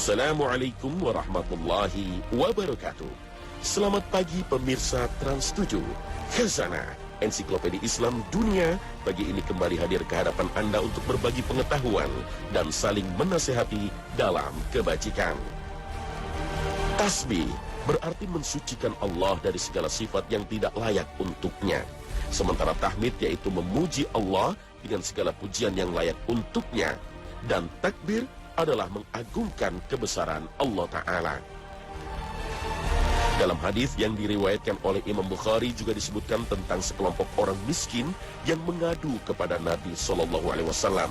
Assalamualaikum warahmatullahi wabarakatuh. Selamat pagi pemirsa Trans 7. Khazanah Ensiklopedia Islam Dunia pagi ini kembali hadir ke hadapan Anda untuk berbagi pengetahuan dan saling menasehati dalam kebajikan. Tasbih berarti mensucikan Allah dari segala sifat yang tidak layak untuknya. Sementara tahmid yaitu memuji Allah dengan segala pujian yang layak untuknya. Dan takbir adalah mengagungkan kebesaran Allah Ta'ala. Dalam hadis yang diriwayatkan oleh Imam Bukhari juga disebutkan tentang sekelompok orang miskin yang mengadu kepada Nabi SAW.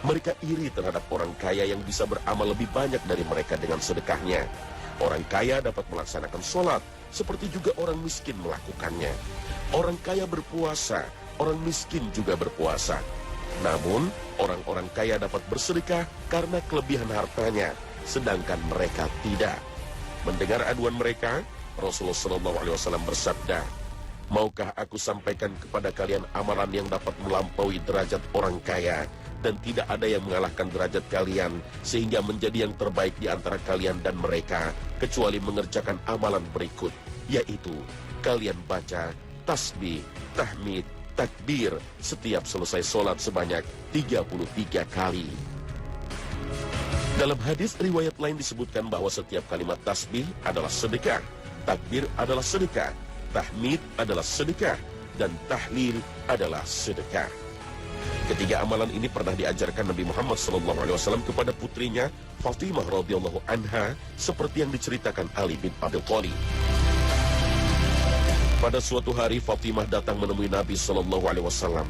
Mereka iri terhadap orang kaya yang bisa beramal lebih banyak dari mereka dengan sedekahnya. Orang kaya dapat melaksanakan sholat, seperti juga orang miskin melakukannya. Orang kaya berpuasa, orang miskin juga berpuasa. Namun, orang-orang kaya dapat bersedekah karena kelebihan hartanya, sedangkan mereka tidak. Mendengar aduan mereka, Rasulullah SAW bersabda, "Maukah aku sampaikan kepada kalian amalan yang dapat melampaui derajat orang kaya, dan tidak ada yang mengalahkan derajat kalian, sehingga menjadi yang terbaik di antara kalian dan mereka, kecuali mengerjakan amalan berikut, yaitu kalian baca tasbih, tahmid, takbir setiap selesai sholat sebanyak 33 kali. Dalam hadis riwayat lain disebutkan bahwa setiap kalimat tasbih adalah sedekah, takbir adalah sedekah, tahmid adalah sedekah, dan tahlil adalah sedekah. Ketiga amalan ini pernah diajarkan Nabi Muhammad SAW kepada putrinya Fatimah radhiyallahu anha, seperti yang diceritakan Ali bin Abi Thalib. Pada suatu hari Fatimah datang menemui Nabi SAW.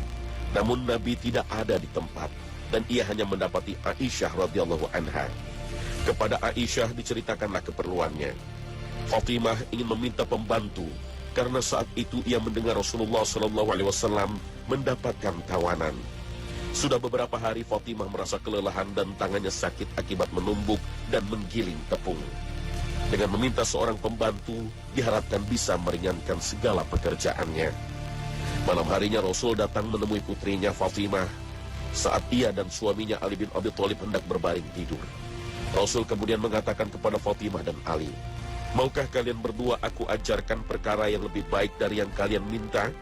Namun Nabi tidak ada di tempat, dan ia hanya mendapati Aisyah radhiyallahu anha. Kepada Aisyah diceritakanlah keperluannya. Fatimah ingin meminta pembantu, karena saat itu ia mendengar Rasulullah SAW mendapatkan tawanan. Sudah beberapa hari Fatimah merasa kelelahan dan tangannya sakit akibat menumbuk dan menggiling tepung. Dengan meminta seorang pembantu, diharapkan bisa meringankan segala pekerjaannya. Malam harinya Rasul datang menemui putrinya Fatimah saat ia dan suaminya Ali bin Abi Thalib hendak berbaring tidur. Rasul kemudian mengatakan kepada Fatimah dan Ali, "Maukah kalian berdua aku ajarkan perkara yang lebih baik dari yang kalian minta?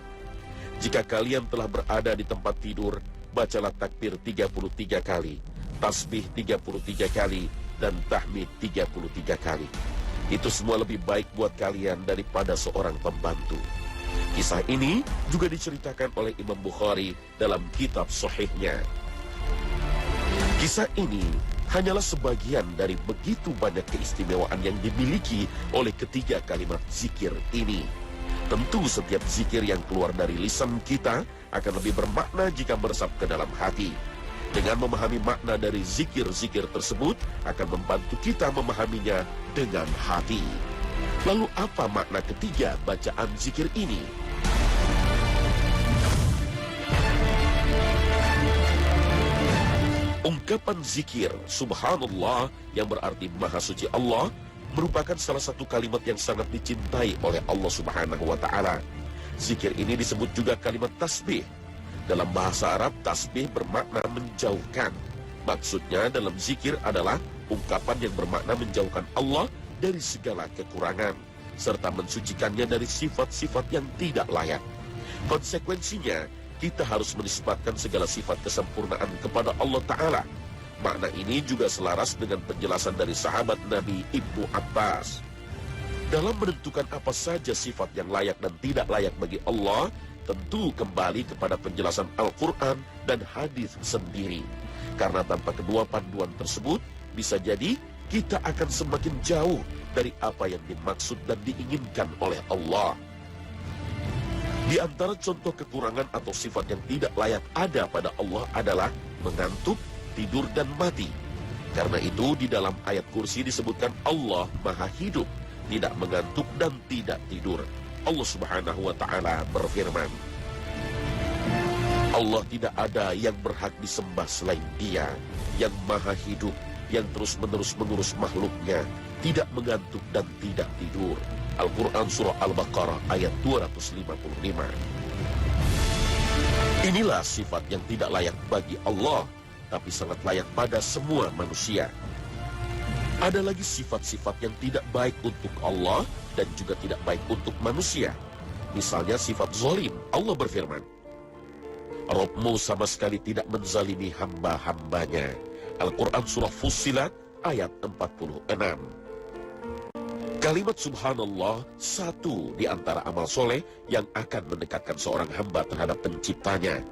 Jika kalian telah berada di tempat tidur, bacalah takbir 33 kali, tasbih 33 kali, dan tahmid 33 kali. Itu semua lebih baik buat kalian daripada seorang pembantu." Kisah ini juga diceritakan oleh Imam Bukhari dalam kitab Sahihnya. Kisah ini hanyalah sebagian dari begitu banyak keistimewaan yang dimiliki oleh ketiga kalimat zikir ini. Tentu setiap zikir yang keluar dari lisan kita akan lebih bermakna jika meresap ke dalam hati. Dengan memahami makna dari zikir-zikir tersebut akan membantu kita memahaminya dengan hati. Lalu apa makna ketiga bacaan zikir ini? Ungkapan zikir Subhanallah yang berarti Maha Suci Allah merupakan salah satu kalimat yang sangat dicintai oleh Allah Subhanahu wa Ta'ala. Zikir ini disebut juga kalimat tasbih. Dalam bahasa Arab, tasbih bermakna menjauhkan. Maksudnya dalam zikir adalah ungkapan yang bermakna menjauhkan Allah dari segala kekurangan, serta mensucikannya dari sifat-sifat yang tidak layak. Konsekuensinya, kita harus menisbatkan segala sifat kesempurnaan kepada Allah Ta'ala. Makna ini juga selaras dengan penjelasan dari sahabat Nabi Ibnu Abbas. Dalam menentukan apa saja sifat yang layak dan tidak layak bagi Allah, tentu kembali kepada penjelasan Al-Quran dan hadis sendiri. Karena tanpa kedua panduan tersebut, bisa jadi kita akan semakin jauh dari apa yang dimaksud dan diinginkan oleh Allah. Di antara contoh kekurangan atau sifat yang tidak layak ada pada Allah adalah mengantuk, tidur, dan mati. Karena itu di dalam ayat kursi disebutkan Allah Maha Hidup, tidak mengantuk dan tidak tidur. Allah Subhanahu wa Ta'ala berfirman, "Allah tidak ada yang berhak disembah selain Dia, yang Maha Hidup, yang terus-menerus mengurus makhluknya, tidak mengantuk dan tidak tidur." Al-Quran Surah Al-Baqarah ayat 255. Inilah sifat yang tidak layak bagi Allah, tapi sangat layak pada semua manusia. Ada lagi sifat-sifat yang tidak baik untuk Allah dan juga tidak baik untuk manusia. Misalnya sifat zalim. Allah berfirman, Rabbmu sama sekali tidak menzalimi hamba-hambanya. Al-Quran Surah Fussilat ayat 46. Kalimat subhanallah satu di antara amal soleh yang akan mendekatkan seorang hamba terhadap penciptanya.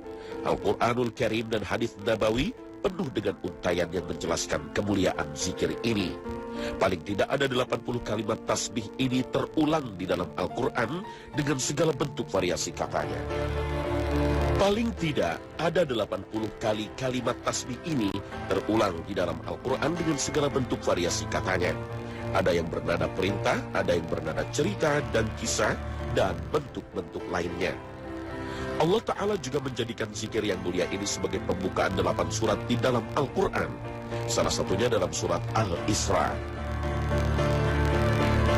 Al-Quranul Karim dan hadis Nabawi penuh dengan untaian yang menjelaskan kemuliaan zikir ini. Paling tidak ada 80 kalimat tasbih ini terulang di dalam Al-Quran dengan segala bentuk variasi katanya. Paling tidak ada 80 kali kalimat tasbih ini terulang di dalam Al-Quran dengan segala bentuk variasi katanya. Ada yang bernada perintah, ada yang bernada cerita dan kisah, dan bentuk-bentuk lainnya. Allah Ta'ala juga menjadikan zikir yang mulia ini sebagai pembukaan 8 surat di dalam Al-Quran. Salah satunya dalam surat Al-Isra.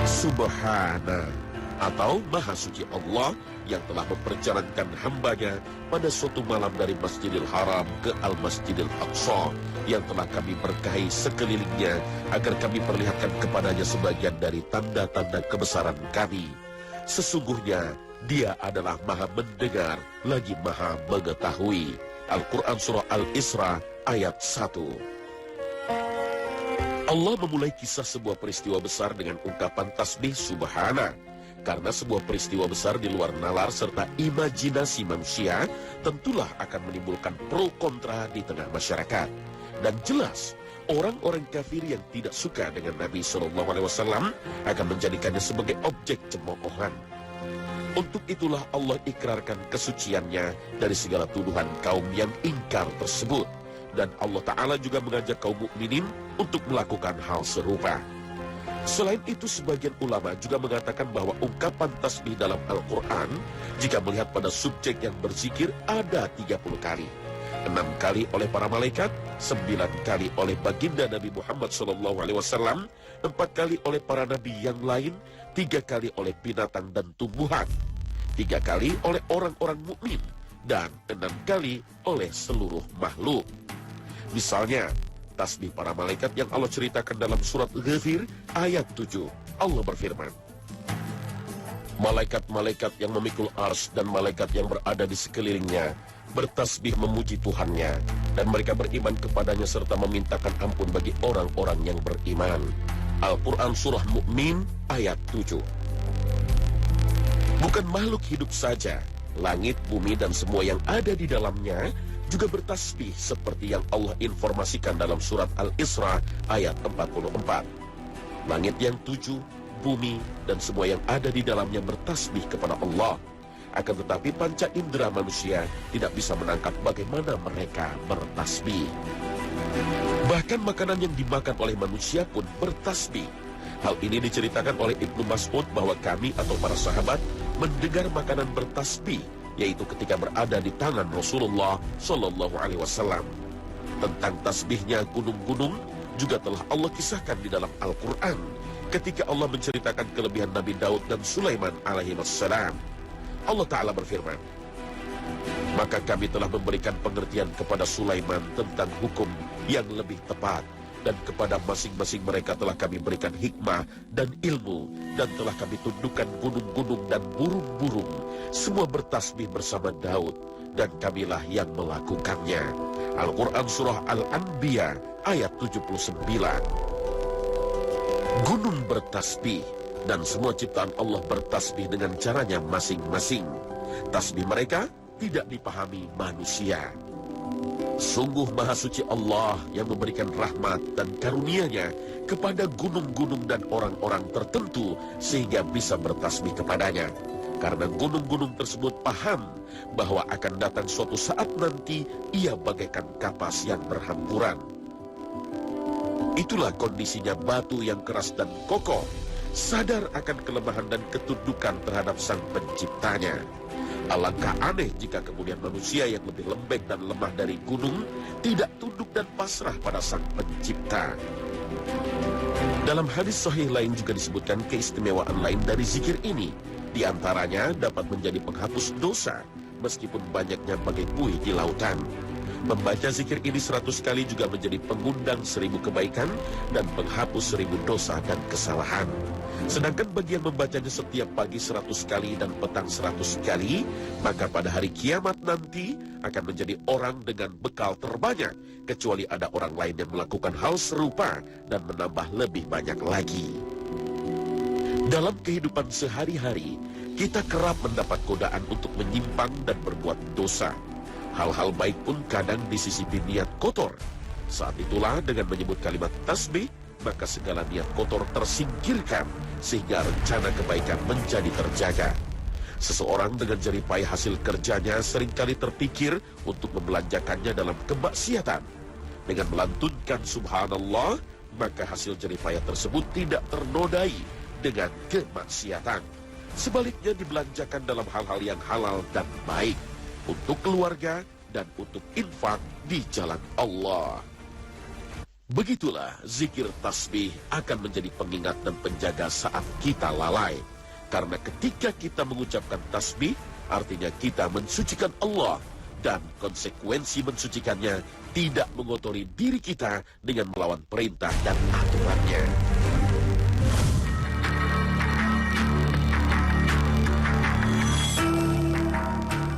Subhana, atau Maha Suci Allah yang telah memperjalankan hambanya pada suatu malam dari Masjidil Haram ke Al-Masjidil Aqsa yang telah kami berkahi sekelilingnya agar kami perlihatkan kepadanya sebagian dari tanda-tanda kebesaran kami. Sesungguhnya Dia adalah Maha mendengar lagi Maha mengetahui. Al-Quran Surah Al-Isra ayat 1. Allah memulai kisah sebuah peristiwa besar dengan ungkapan tasbih subhana. Karena sebuah peristiwa besar di luar nalar serta imajinasi manusia tentulah akan menimbulkan pro kontra di tengah masyarakat. Dan jelas, orang-orang kafir yang tidak suka dengan Nabi SAW akan menjadikannya sebagai objek cemoohan. Untuk itulah Allah ikrarkan kesuciannya dari segala tuduhan kaum yang ingkar tersebut. Dan Allah Ta'ala juga mengajak kaum mukminin untuk melakukan hal serupa. Selain itu, sebagian ulama juga mengatakan bahwa ungkapan tasbih dalam Al-Quran, jika melihat pada subjek yang berzikir, ada 30 kali. 6 kali oleh para malaikat, 9 kali oleh baginda Nabi Muhammad SAW, 4 kali oleh para nabi yang lain, 3 kali oleh binatang dan tumbuhan, 3 kali oleh orang-orang mukmin, dan 6 kali oleh seluruh makhluk. Misalnya, tasbih para malaikat yang Allah ceritakan dalam surat Ghafir ayat 7. Allah berfirman, malaikat-malaikat yang memikul ars dan malaikat yang berada di sekelilingnya bertasbih memuji Tuhannya, dan mereka beriman kepadanya serta memintakan ampun bagi orang-orang yang beriman. Al-Quran Surah Mu'min ayat 7. Bukan makhluk hidup saja, langit, bumi, dan semua yang ada di dalamnya juga bertasbih seperti yang Allah informasikan dalam surat Al-Isra ayat 44. Langit yang 7, bumi, dan semua yang ada di dalamnya bertasbih kepada Allah. Akan tetapi panca indera manusia tidak bisa menangkap bagaimana mereka bertasbih. Bahkan makanan yang dimakan oleh manusia pun bertasbih. Hal ini diceritakan oleh Ibnu Mas'ud bahwa kami atau para sahabat mendengar makanan bertasbih, yaitu ketika berada di tangan Rasulullah SAW. Tentang tasbihnya gunung-gunung juga telah Allah kisahkan di dalam Al-Quran ketika Allah menceritakan kelebihan Nabi Daud dan Sulaiman alaihissalam. Allah Ta'ala berfirman, maka kami telah memberikan pengertian kepada Sulaiman tentang hukum yang lebih tepat, dan kepada masing-masing mereka telah kami berikan hikmah dan ilmu, dan telah kami tundukkan gunung-gunung dan burung-burung, semua bertasbih bersama Daud, dan kamilah yang melakukannya. Al-Quran Surah Al-Anbiya ayat 79. Gunung bertasbih, dan semua ciptaan Allah bertasbih dengan caranya masing-masing. Tasbih mereka tidak dipahami manusia. Sungguh Maha Suci Allah yang memberikan rahmat dan karunia-Nya kepada gunung-gunung dan orang-orang tertentu sehingga bisa bertasbih kepadanya. Karena gunung-gunung tersebut paham bahwa akan datang suatu saat nanti ia bagaikan kapas yang berhamburan. Itulah kondisinya batu yang keras dan kokoh, sadar akan kelemahan dan ketundukan terhadap Sang Penciptanya. Alangkah aneh jika kemudian manusia yang lebih lembek dan lemah dari gunung tidak tunduk dan pasrah pada Sang Pencipta. Dalam hadis sahih lain juga disebutkan keistimewaan lain dari zikir ini. Di antaranya dapat menjadi penghapus dosa meskipun banyaknya bagai buih di lautan. Membaca zikir ini 100 kali juga menjadi pengundang 1000 kebaikan dan penghapus 1000 dosa dan kesalahan. Sedangkan bagi yang membacanya setiap pagi 100 kali dan petang 100 kali, maka pada hari kiamat nanti akan menjadi orang dengan bekal terbanyak, kecuali ada orang lain yang melakukan hal serupa dan menambah lebih banyak lagi. Dalam kehidupan sehari-hari, kita kerap mendapat godaan untuk menyimpang dan berbuat dosa. Hal-hal baik pun kadang disisipi niat kotor. Saat itulah dengan menyebut kalimat tasbih, maka segala niat kotor tersingkirkan, sehingga rencana kebaikan menjadi terjaga. Seseorang dengan jerih payah hasil kerjanya seringkali terpikir untuk membelanjakannya dalam kemaksiatan. Dengan melantunkan subhanallah, maka hasil jerih payah tersebut tidak ternodai dengan kemaksiatan. Sebaliknya dibelanjakan dalam hal-hal yang halal dan baik, untuk keluarga dan untuk infak di jalan Allah. Begitulah zikir tasbih akan menjadi pengingat dan penjaga saat kita lalai. Karena ketika kita mengucapkan tasbih, artinya kita mensucikan Allah. Dan konsekuensi mensucikannya tidak mengotori diri kita dengan melawan perintah dan aturannya.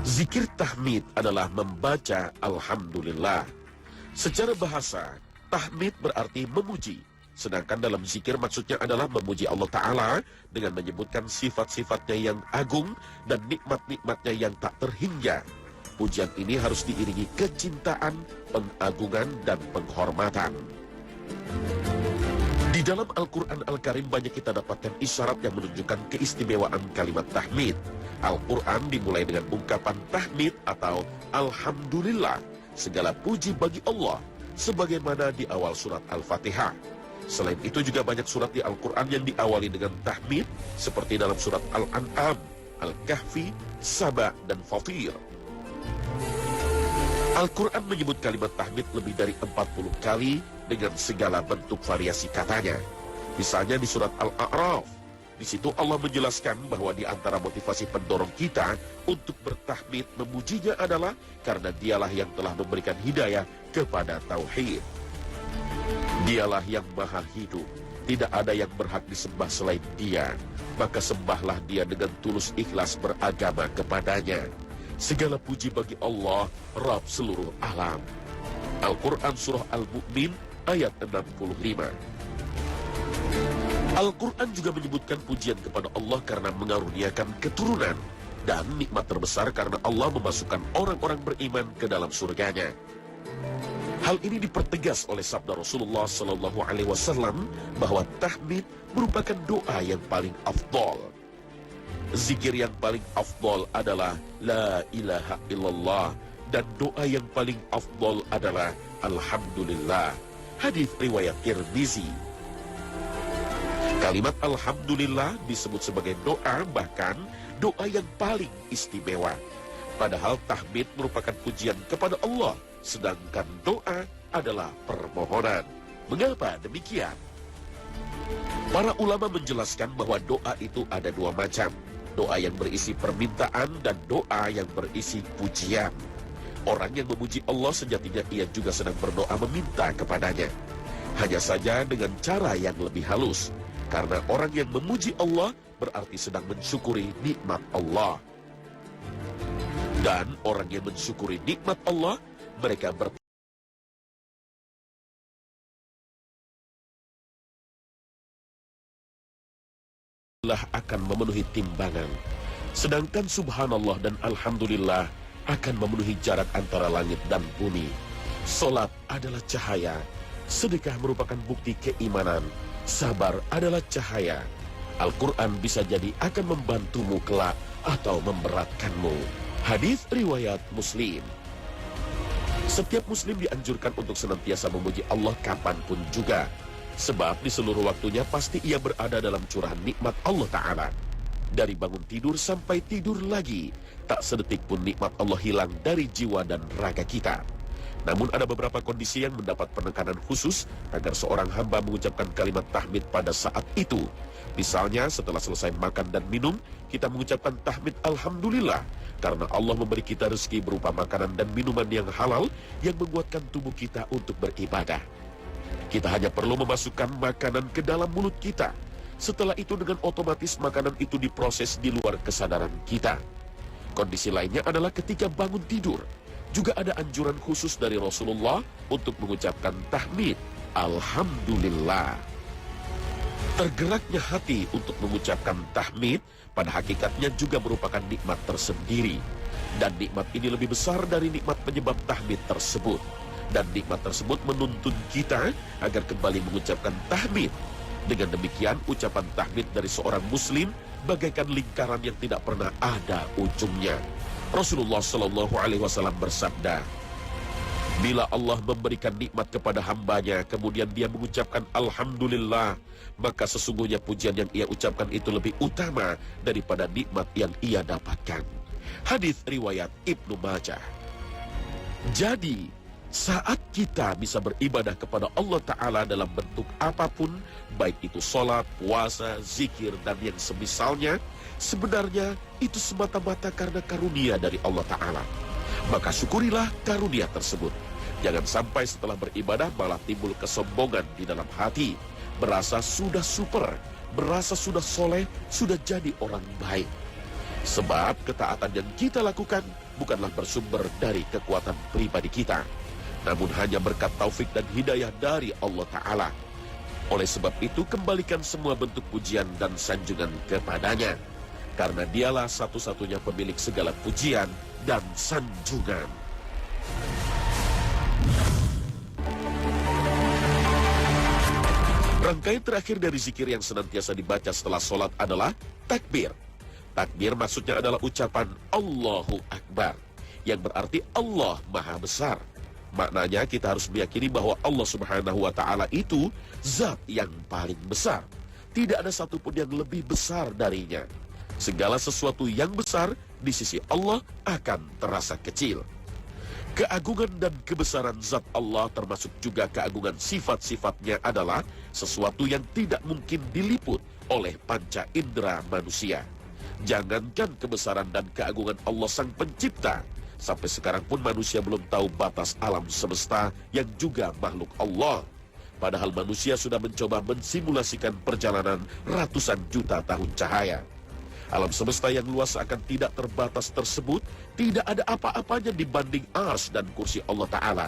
Zikir tahmid adalah membaca Alhamdulillah. Secara bahasa, tahmid berarti memuji. Sedangkan dalam zikir maksudnya adalah memuji Allah Ta'ala dengan menyebutkan sifat-sifatnya yang agung dan nikmat-nikmatnya yang tak terhingga. Pujian ini harus diiringi kecintaan, pengagungan, dan penghormatan. Di dalam Al-Quran Al-Karim banyak kita dapatkan isyarat yang menunjukkan keistimewaan kalimat tahmid. Al-Quran dimulai dengan ungkapan tahmid atau Alhamdulillah, segala puji bagi Allah, sebagaimana di awal surat Al-Fatihah. Selain itu juga banyak surat di Al-Quran yang diawali dengan tahmid, seperti dalam surat Al-An'am, Al-Kahfi, Saba, dan Fatir. Al-Quran menyebut kalimat tahmid lebih dari 40 kali dengan segala bentuk variasi katanya. Misalnya di surat Al-A'raf, di situ Allah menjelaskan bahwa di antara motivasi pendorong kita untuk bertahmid memujinya adalah karena dialah yang telah memberikan hidayah kepada tauhid. Dialah yang maha hidup, tidak ada yang berhak disembah selain Dia, maka sembahlah Dia dengan tulus ikhlas beragama kepadanya. Segala puji bagi Allah, Rabb seluruh alam. Al-Quran Surah Al-Mu'min ayat 65. Al-Quran juga menyebutkan pujian kepada Allah karena mengaruniakan keturunan dan nikmat terbesar karena Allah memasukkan orang-orang beriman ke dalam surganya. Hal ini dipertegas oleh sabda Rasulullah SAW bahwa tahmid merupakan doa yang paling afdol. Zikir yang paling afdol adalah La ilaha illallah dan doa yang paling afdol adalah Alhamdulillah. Hadis riwayat Tirmizi. Kalimat Alhamdulillah disebut sebagai doa, bahkan doa yang paling istimewa. Padahal tahmid merupakan pujian kepada Allah, sedangkan doa adalah permohonan. Mengapa demikian? Para ulama menjelaskan bahwa doa itu ada dua macam. Doa yang berisi permintaan dan doa yang berisi pujian. Orang yang memuji Allah sejatinya ia juga sedang berdoa meminta kepadanya. Hanya saja dengan cara yang lebih halus. Karena orang yang memuji Allah berarti sedang mensyukuri nikmat Allah. Dan orang yang mensyukuri nikmat Allah, mereka akan memenuhi timbangan. Sedangkan subhanallah dan alhamdulillah akan memenuhi jarak antara langit dan bumi. Salat adalah cahaya, sedekah merupakan bukti keimanan, sabar adalah cahaya. Al-Quran bisa jadi akan membantumu kelak atau memberatkanmu. Hadis riwayat Muslim. Setiap muslim dianjurkan untuk senantiasa memuji Allah kapanpun juga. Sebab di seluruh waktunya pasti ia berada dalam curahan nikmat Allah Ta'ala. Dari bangun tidur sampai tidur lagi, tak sedetik pun nikmat Allah hilang dari jiwa dan raga kita. Namun ada beberapa kondisi yang mendapat penekanan khusus agar seorang hamba mengucapkan kalimat tahmid pada saat itu. Misalnya setelah selesai makan dan minum, kita mengucapkan tahmid Alhamdulillah, karena Allah memberi kita rezeki berupa makanan dan minuman yang halal yang menguatkan tubuh kita untuk beribadah. Kita hanya perlu memasukkan makanan ke dalam mulut kita. Setelah itu dengan otomatis makanan itu diproses di luar kesadaran kita. Kondisi lainnya adalah ketika bangun tidur. Juga ada anjuran khusus dari Rasulullah untuk mengucapkan tahmid Alhamdulillah. Tergeraknya hati untuk mengucapkan tahmid pada hakikatnya juga merupakan nikmat tersendiri. Dan nikmat ini lebih besar dari nikmat penyebab tahmid tersebut. Dan nikmat tersebut menuntun kita agar kembali mengucapkan tahmid. Dengan demikian ucapan tahmid dari seorang muslim bagaikan lingkaran yang tidak pernah ada ujungnya. Rasulullah Shallallahu Alaihi Wasallam bersabda, bila Allah memberikan nikmat kepada hambanya, kemudian dia mengucapkan Alhamdulillah, maka sesungguhnya pujian yang ia ucapkan itu lebih utama daripada nikmat yang ia dapatkan. Hadis riwayat Ibnu Majah. Jadi, saat kita bisa beribadah kepada Allah Ta'ala dalam bentuk apapun, baik itu sholat, puasa, zikir, dan yang semisalnya, sebenarnya itu semata-mata karena karunia dari Allah Ta'ala. Maka syukurilah karunia tersebut. Jangan sampai setelah beribadah malah timbul kesombongan di dalam hati. Berasa sudah super, berasa sudah soleh, sudah jadi orang baik. Sebab ketaatan yang kita lakukan bukanlah bersumber dari kekuatan pribadi kita, namun hanya berkat taufik dan hidayah dari Allah Ta'ala. Oleh sebab itu, kembalikan semua bentuk pujian dan sanjungan kepadanya, karena dialah satu-satunya pemilik segala pujian dan sanjungan. Rangkaian terakhir dari zikir yang senantiasa dibaca setelah sholat adalah takbir. Takbir maksudnya adalah ucapan Allahu Akbar, yang berarti Allah Maha Besar. Maknanya kita harus meyakini bahwa Allah Subhanahu wa Ta'ala itu zat yang paling besar. Tidak ada satupun yang lebih besar darinya. Segala sesuatu yang besar di sisi Allah akan terasa kecil. Keagungan dan kebesaran zat Allah termasuk juga keagungan sifat-sifatnya adalah sesuatu yang tidak mungkin diliput oleh panca indera manusia. Jangankan kebesaran dan keagungan Allah Sang Pencipta, sampai sekarang pun manusia belum tahu batas alam semesta yang juga makhluk Allah. Padahal manusia sudah mencoba mensimulasikan perjalanan ratusan juta tahun cahaya. Alam semesta yang luas akan tidak terbatas tersebut tidak ada apa-apanya dibanding ars dan kursi Allah Ta'ala.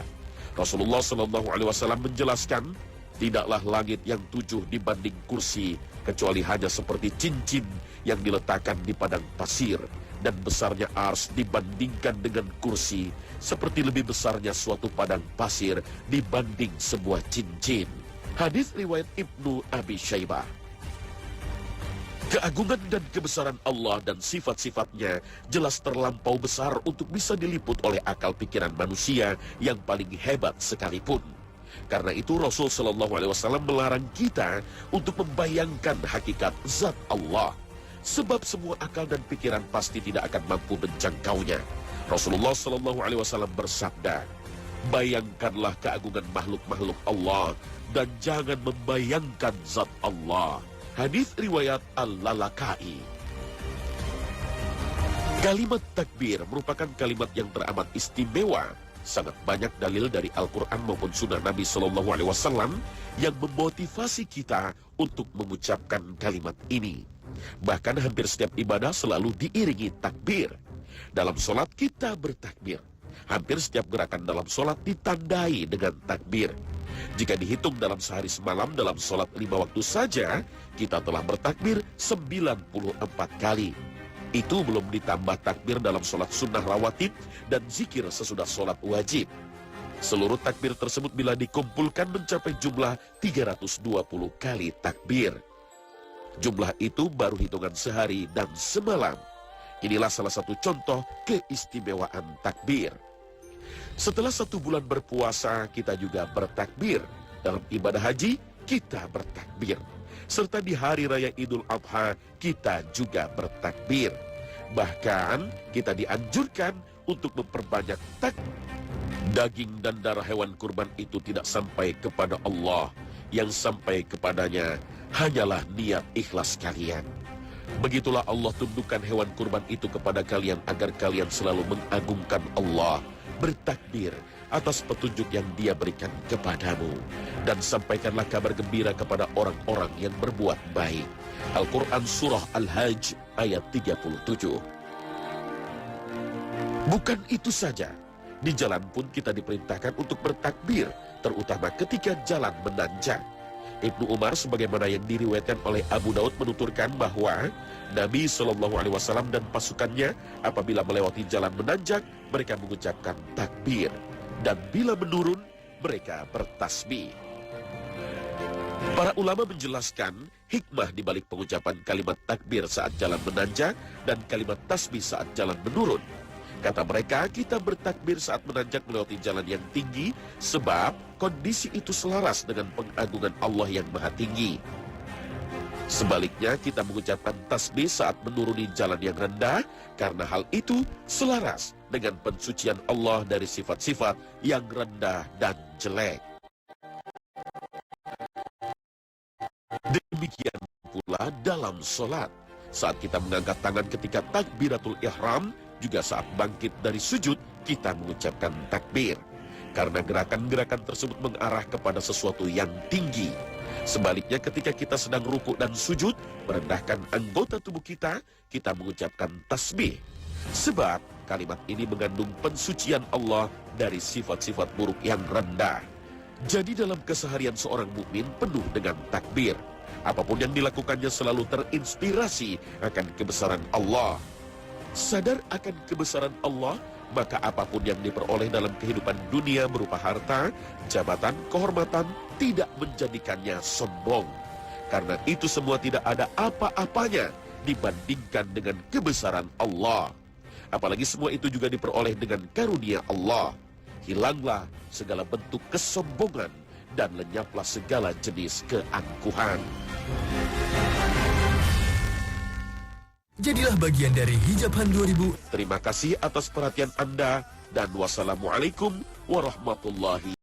Rasulullah SAW menjelaskan, tidaklah langit yang 7 dibanding kursi, kecuali hanya seperti cincin yang diletakkan di padang pasir. Dan besarnya ars dibandingkan dengan kursi, seperti lebih besarnya suatu padang pasir dibanding sebuah cincin. Hadis riwayat Ibnu Abi Syaibah. Keagungan dan kebesaran Allah dan sifat-sifatnya jelas terlampau besar untuk bisa diliput oleh akal pikiran manusia yang paling hebat sekalipun. Karena itu Rasul Shallallahu Alaihi Wasallam melarang kita untuk membayangkan hakikat zat Allah. Sebab semua akal dan pikiran pasti tidak akan mampu menjangkaunya. Rasulullah Shallallahu Alaihi Wasallam bersabda, bayangkanlah keagungan makhluk-makhluk Allah dan jangan membayangkan zat Allah. Hadis riwayat Al-Lalaka'i. Kalimat takbir merupakan kalimat yang teramat istimewa. Sangat banyak dalil dari Al-Quran maupun Sunnah Nabi Shallallahu Alaihi Wasallam yang memotivasi kita untuk mengucapkan kalimat ini. Bahkan hampir setiap ibadah selalu diiringi takbir. Dalam sholat kita bertakbir. Hampir setiap gerakan dalam sholat ditandai dengan takbir. Jika dihitung dalam sehari semalam dalam sholat 5 waktu saja, kita telah bertakbir 94 kali. Itu belum ditambah takbir dalam sholat sunnah rawatib dan zikir sesudah sholat wajib. Seluruh takbir tersebut bila dikumpulkan mencapai jumlah 320 kali takbir. Jumlah itu baru hitungan sehari dan semalam. Inilah salah satu contoh keistimewaan takbir. Setelah 1 bulan berpuasa, kita juga bertakbir. Dalam ibadah haji, kita bertakbir. Serta di hari raya Idul Adha, kita juga bertakbir. Bahkan, kita dianjurkan untuk memperbanyak takbir. Daging dan darah hewan kurban itu tidak sampai kepada Allah. Yang sampai kepadanya hanyalah niat ikhlas kalian. Begitulah Allah tundukkan hewan kurban itu kepada kalian agar kalian selalu mengagungkan Allah, bertakbir atas petunjuk yang Dia berikan kepadamu, dan sampaikanlah kabar gembira kepada orang-orang yang berbuat baik. Al-Quran Surah Al-Hajj ayat 37. Bukan itu saja, di jalan pun kita diperintahkan untuk bertakbir, terutama ketika jalan menanjak. Ibnu Umar sebagaimana yang diriwayatkan oleh Abu Daud menuturkan bahwa Nabi SAW dan pasukannya apabila melewati jalan menanjak, mereka mengucapkan takbir, dan bila menurun, mereka bertasbih. Para ulama menjelaskan hikmah di balik pengucapan kalimat takbir saat jalan menanjak dan kalimat tasbih saat jalan menurun. Kata mereka, kita bertakbir saat menanjak melewati jalan yang tinggi sebab kondisi itu selaras dengan pengagungan Allah yang maha tinggi. Sebaliknya, kita mengucapkan tasbih saat menuruni jalan yang rendah karena hal itu selaras dengan pensucian Allah dari sifat-sifat yang rendah dan jelek. Demikian pula dalam sholat. Saat kita mengangkat tangan ketika takbiratul ihram, juga saat bangkit dari sujud, kita mengucapkan takbir. Karena gerakan-gerakan tersebut mengarah kepada sesuatu yang tinggi. Sebaliknya ketika kita sedang rukuk dan sujud, merendahkan anggota tubuh kita, kita mengucapkan tasbih. Sebab kalimat ini mengandung pensucian Allah dari sifat-sifat buruk yang rendah. Jadi dalam keseharian seorang mukmin penuh dengan takbir. Apapun yang dilakukannya selalu terinspirasi akan kebesaran Allah. Sadar akan kebesaran Allah, maka apapun yang diperoleh dalam kehidupan dunia berupa harta, jabatan, kehormatan, tidak menjadikannya sombong. Karena itu semua tidak ada apa-apanya dibandingkan dengan kebesaran Allah. Apalagi semua itu juga diperoleh dengan karunia Allah. Hilanglah segala bentuk kesombongan dan lenyaplah segala jenis keangkuhan. Jadilah bagian dari Hijabhan 2000. Terima kasih atas perhatian Anda dan wassalamualaikum warahmatullahi